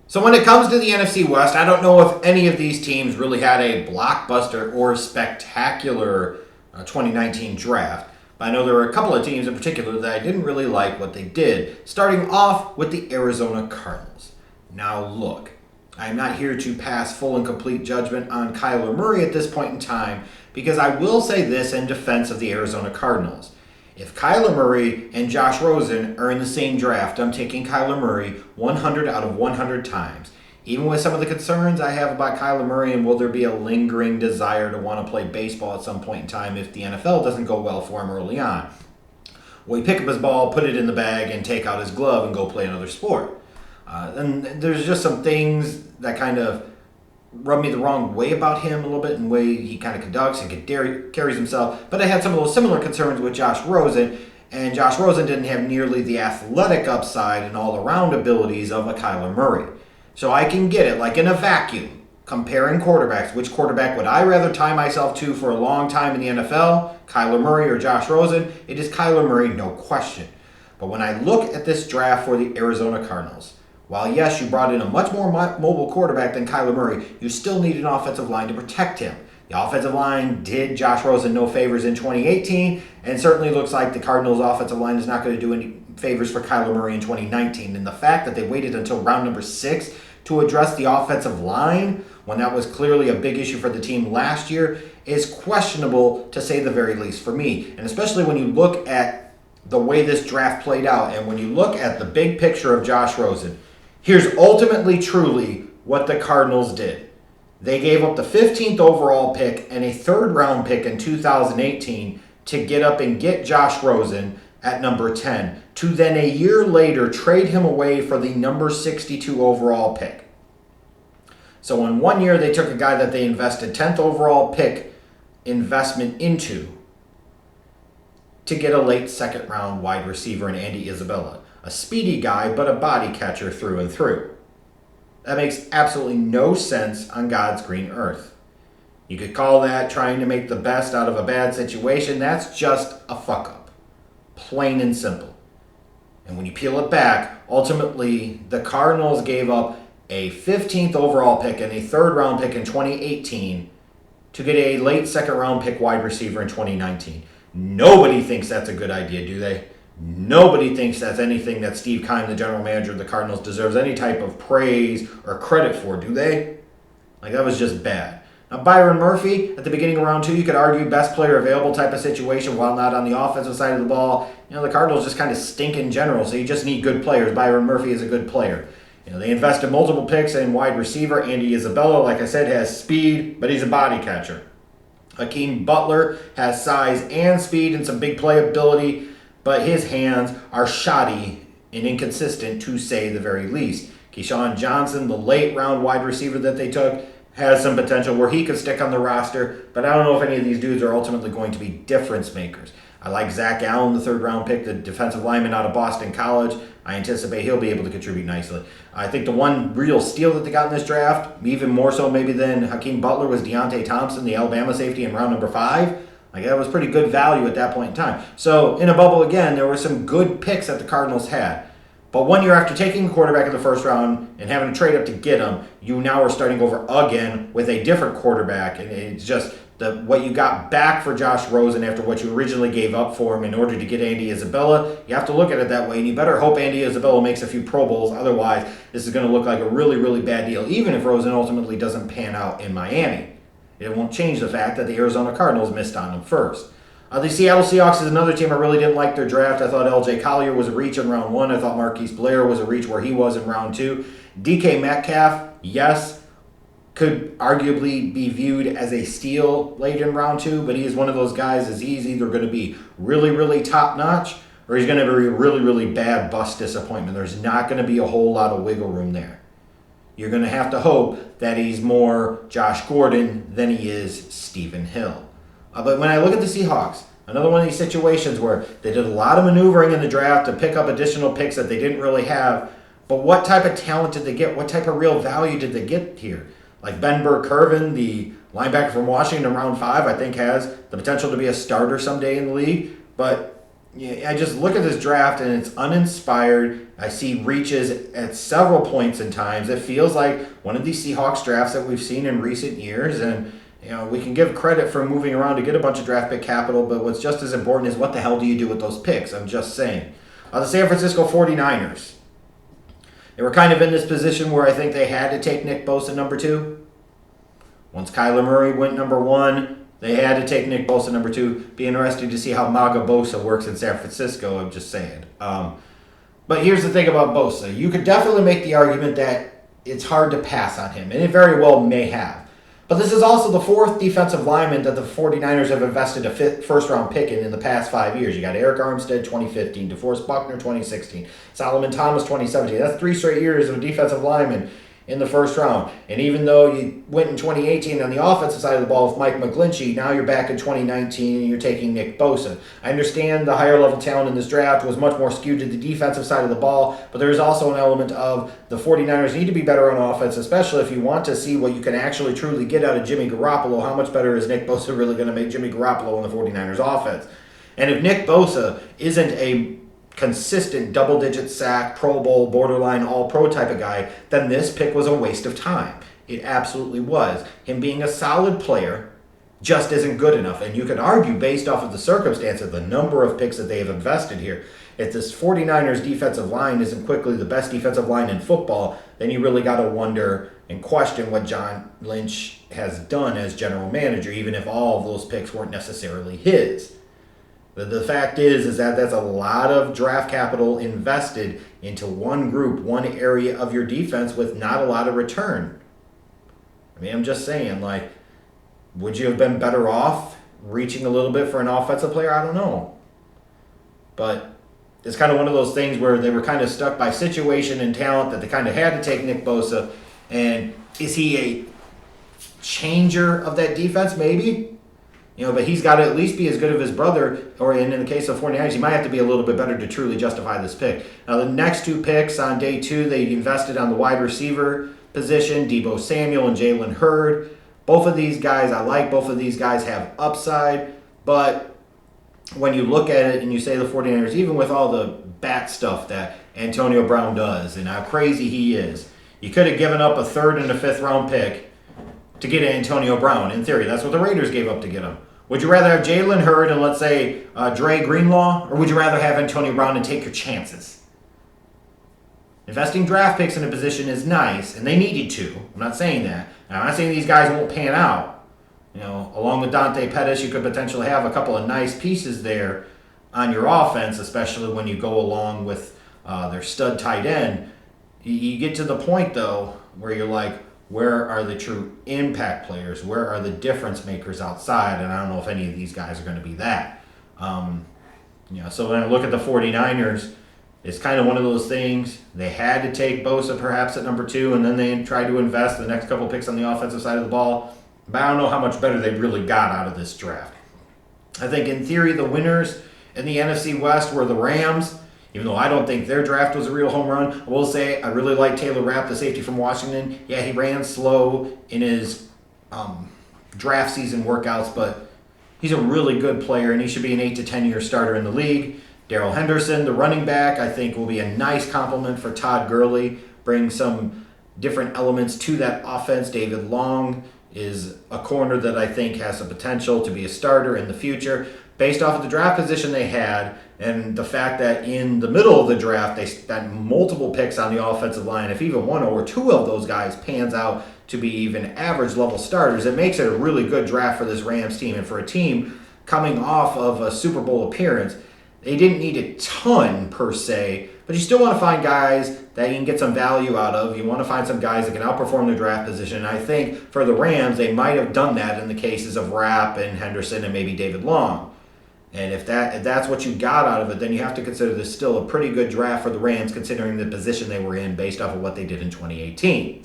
So when it comes to the NFC West, I don't know if any of these teams really had a blockbuster or spectacular 2019 draft. But I know there were a couple of teams in particular that I didn't really like what they did, starting off with the Arizona Cardinals. Now look, I am not here to pass full and complete judgment on Kyler Murray at this point in time, because I will say this in defense of the Arizona Cardinals. If Kyler Murray and Josh Rosen are in the same draft, I'm taking Kyler Murray 100 out of 100 times. Even with some of the concerns I have about Kyler Murray and will there be a lingering desire to want to play baseball at some point in time if the NFL doesn't go well for him early on. Will he pick up his ball, put it in the bag, and take out his glove and go play another sport? And there's just some things that kind of rub me the wrong way about him a little bit in the way he kind of conducts and carries himself. But I had some of those similar concerns with Josh Rosen, and Josh Rosen didn't have nearly the athletic upside and all-around abilities of a Kyler Murray. So I can get it, like in a vacuum, comparing quarterbacks. Which quarterback would I rather tie myself to for a long time in the NFL? Kyler Murray or Josh Rosen? It is Kyler Murray, no question. But when I look at this draft for the Arizona Cardinals, while yes, you brought in a much more mobile quarterback than Kyler Murray, you still need an offensive line to protect him. The offensive line did Josh Rosen no favors in 2018, and certainly looks like the Cardinals' offensive line is not going to do any favors for Kyler Murray in 2019. And the fact that they waited until round number 6 to address the offensive line, when that was clearly a big issue for the team last year, is questionable to say the very least for me. And especially when you look at the way this draft played out, and when you look at the big picture of Josh Rosen, here's ultimately, truly, what the Cardinals did. They gave up the 15th overall pick and a third-round pick in 2018 to get up and get Josh Rosen at number 10, to then a year later trade him away for the number 62 overall pick. So in 1 year, they took a guy that they invested 10th overall pick investment into to get a late second-round wide receiver in Andy Isabella. A speedy guy, but a body catcher through and through. That makes absolutely no sense on God's green earth. You could call that trying to make the best out of a bad situation. That's just a fuck-up. Plain and simple. And when you peel it back, ultimately, the Cardinals gave up a 15th overall pick and a third-round pick in 2018 to get a late second-round pick wide receiver in 2019. Nobody thinks that's a good idea, do they? Nobody thinks that's anything that Steve Keim, the general manager of the Cardinals, deserves any type of praise or credit for, do they? Like, that was just bad. Now, Byron Murphy, at the beginning of round 2, you could argue best player available type of situation while not on the offensive side of the ball. You know, the Cardinals just kind of stink in general, so you just need good players. Byron Murphy is a good player. You know, they invested multiple picks in wide receiver. Andy Isabella, like I said, has speed, but he's a body catcher. Hakeem Butler has size and speed and some big playability, but his hands are shoddy and inconsistent, to say the very least. Keyshawn Johnson, the late-round wide receiver that they took, has some potential where he could stick on the roster, but I don't know if any of these dudes are ultimately going to be difference makers. I like Zach Allen, the third-round pick, the defensive lineman out of Boston College. I anticipate he'll be able to contribute nicely. I think the one real steal that they got in this draft, even more so maybe than Hakeem Butler, was Deontay Thompson, the Alabama safety, in round number 5. Like, that was pretty good value at that point in time. So, in a bubble again, there were some good picks that the Cardinals had. But 1 year after taking a quarterback in the first round and having to trade up to get him, you now are starting over again with a different quarterback. And it's just what you got back for Josh Rosen after what you originally gave up for him in order to get Andy Isabella. You have to look at it that way, and you better hope Andy Isabella makes a few Pro Bowls. Otherwise, this is going to look like a really, really bad deal, even if Rosen ultimately doesn't pan out in Miami. It won't change the fact that the Arizona Cardinals missed on him first. The Seattle Seahawks is another team I really didn't like their draft. I thought L.J. Collier was a reach in round 1. I thought Marquise Blair was a reach where he was in round 2. DK Metcalf, yes, could arguably be viewed as a steal late in round 2, but he is one of those guys as he's either going to be really, really top-notch or he's going to be a really, really bad bust disappointment. There's not going to be a whole lot of wiggle room there. You're going to have to hope that he's more Josh Gordon than he is Stephen Hill. But when I look at the Seahawks, another one of these situations where they did a lot of maneuvering in the draft to pick up additional picks that they didn't really have, but what type of talent did they get? What type of real value did they get here? Like Ben Burke-Kirven, the linebacker from Washington in round 5, I think has the potential to be a starter someday in the league. But Yeah, I just look at this draft and it's uninspired. I see reaches at several points in times. It feels like one of these Seahawks drafts that we've seen in recent years. And, we can give credit for moving around to get a bunch of draft pick capital, but what's just as important is what the hell do you do with those picks? I'm just saying. The San Francisco 49ers. They were kind of in this position where I think they had to take Nick Bosa number 2. Once Kyler Murray went number 1, they had to take Nick Bosa number 2. Be interesting to see how Maga Bosa works in San Francisco, I'm just saying. But here's the thing about Bosa. You could definitely make the argument that it's hard to pass on him, and it very well may have. But this is also the 4th defensive lineman that the 49ers have invested a first-round pick in the past 5 years. You got Eric Armstead, 2015, DeForest Buckner, 2016, Solomon Thomas, 2017. That's 3 straight years of a defensive lineman in the first round. And even though you went in 2018 on the offensive side of the ball with Mike McGlinchey, now you're back in 2019 and you're taking Nick Bosa. I understand the higher level talent in this draft was much more skewed to the defensive side of the ball, but there is also an element of the 49ers need to be better on offense, especially if you want to see what you can actually truly get out of Jimmy Garoppolo. How much better is Nick Bosa really going to make Jimmy Garoppolo in the 49ers offense? And if Nick Bosa isn't a consistent double-digit sack, Pro Bowl, borderline all-pro type of guy, then this pick was a waste of time. It absolutely was. Him being a solid player just isn't good enough. And you could argue, based off of the circumstances, the number of picks that they have invested here, if this 49ers defensive line isn't quickly the best defensive line in football, then you really got to wonder and question what John Lynch has done as general manager, even if all of those picks weren't necessarily his. The fact is that that's a lot of draft capital invested into one group, one area of your defense with not a lot of return. I mean, I'm just saying, would you have been better off reaching a little bit for an offensive player? I don't know. But it's kind of one of those things where they were kind of stuck by situation and talent that they kind of had to take Nick Bosa. And is he a changer of that defense? Maybe. But he's got to at least be as good as his brother, or in the case of 49ers, he might have to be a little bit better to truly justify this pick. Now, the next 2 picks on day 2, they invested on the wide receiver position, Deebo Samuel and Jalen Hurd. Both of these guys I like. Both of these guys have upside. But when you look at it and you say the 49ers, even with all the bat stuff that Antonio Brown does and how crazy he is, you could have given up a 3rd and a 5th round pick to get Antonio Brown. In theory, that's what the Raiders gave up to get him. Would you rather have Jalen Hurd and, let's say, Dre Greenlaw, or would you rather have Antonio Brown and take your chances? Investing draft picks in a position is nice, and they needed to. I'm not saying that. And I'm not saying these guys won't pan out. Along with Dante Pettis, you could potentially have a couple of nice pieces there on your offense, especially when you go along with their stud tight end. You get to the point, though, where you're like, where are the true impact players? Where are the difference makers outside? And I don't know if any of these guys are going to be that. So when I look at the 49ers, it's kind of one of those things. They had to take Bosa perhaps at number 2, and then they tried to invest the next couple picks on the offensive side of the ball. But I don't know how much better they really got out of this draft. I think in theory the winners in the NFC West were the Rams. Even though I don't think their draft was a real home run, I will say I really like Taylor Rapp, the safety from Washington. Yeah, he ran slow in his draft season workouts, but he's a really good player, and he should be an 8 to 10 year starter in the league. Darrell Henderson, the running back, I think will be a nice compliment for Todd Gurley, bring some different elements to that offense. David Long is a corner that I think has the potential to be a starter in the future. Based off of the draft position they had and the fact that in the middle of the draft they spent multiple picks on the offensive line, if even 1 or 2 of those guys pans out to be even average level starters, it makes it a really good draft for this Rams team. And for a team coming off of a Super Bowl appearance, they didn't need a ton per se, but you still want to find guys that you can get some value out of. You want to find some guys that can outperform their draft position. And I think for the Rams, they might have done that in the cases of Rapp and Henderson and maybe David Long. And if that's what you got out of it, then you have to consider this still a pretty good draft for the Rams considering the position they were in based off of what they did in 2018.